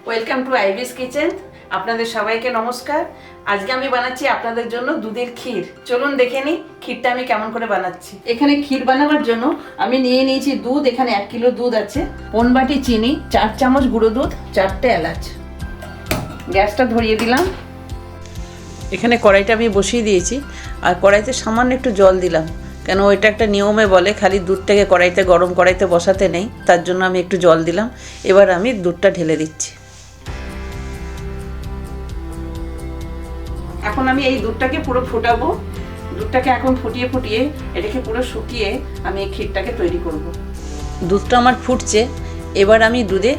Welcome to আইভিস kitchen. আপনাদের সবাইকে নমস্কার। আজকে আমি বানাচ্ছি আপনাদের জন্য দুধের ক্ষীর। চলুন দেখে নিই ক্ষীরটা আমি কেমন করে বানাচ্ছি। এখানে ক্ষীর বানাবার জন্য আমি নিয়ে নিয়েছি দুধ। এখানে 1 কিলো দুধ আছে, 1 বাটি চিনি, 4 চামচ গুঁড়ো দুধ, 4টে এলাচ। গ্যাসটা ধরিয়ে দিলাম। এখানে কড়াইটা আমি বসিয়ে দিয়েছি, আর কড়াইতে সামান্য একটু জল দিলাম, কেন ওইটা একটা নিয়মে বলে খালি দুধটাকে কড়াইতে গরম কড়াইতে বসাতে নেই, তার জন্য আমি একটু জল দিলাম। এবার আমি দুধটা ঢেলে দিচ্ছি। এখন আমি এই দুধটাকে পুরো ফোটাবো। দুধটাকে এখন ফুটিয়ে ফুটিয়ে এটাকে পুরো শুকিয়ে আমি এই ক্ষীরটাকে তৈরি করব। দুধটা আমার ফুটছে, এবার আমি দুধে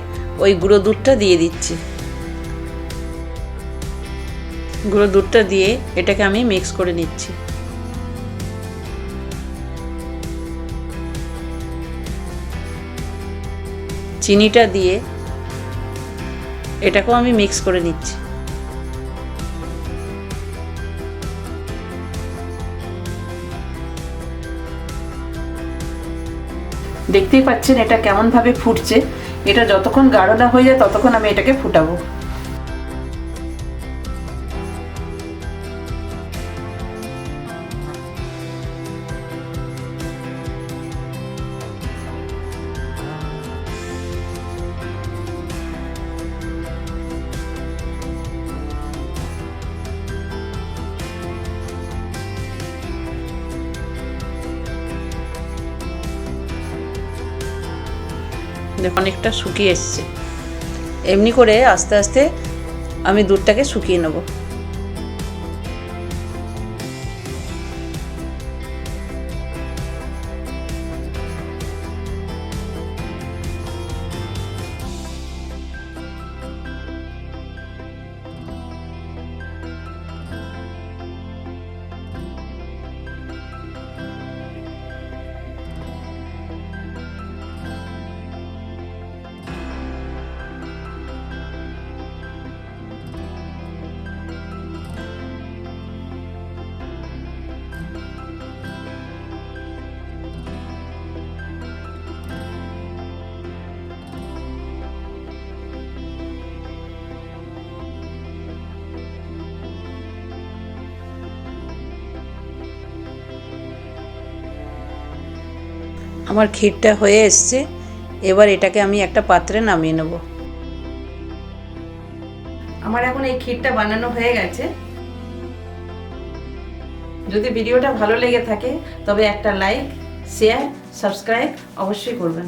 ওই গুঁড়ো দুধটা দিয়ে দিচ্ছি। গুঁড়ো দুধটা দিয়ে এটাকে আমি মিক্স করে নিচ্ছি। চিনিটা দিয়ে এটাকেও আমি মিক্স করে নিচ্ছি। দেখতেই পাচ্ছেন এটা কেমন ভাবে ফুটছে। এটা যতক্ষণ গাঢ় না হয়ে যায় ততক্ষণ আমি এটাকে ফুটাবো। অনেকটা শুকিয়ে এসছে। এমনি করে আস্তে আস্তে আমি দুধটাকে শুকিয়ে নেব। আমার ক্ষীরটা হয়ে এসছে, এবার এটাকে আমি একটা পাত্রে নামিয়ে নেব। আমার এখন এই ক্ষীরটা বানানো হয়ে গেছে। যদি ভিডিওটা ভালো লেগে থাকে তবে একটা লাইক, শেয়ার, সাবস্ক্রাইব অবশ্যই করবেন।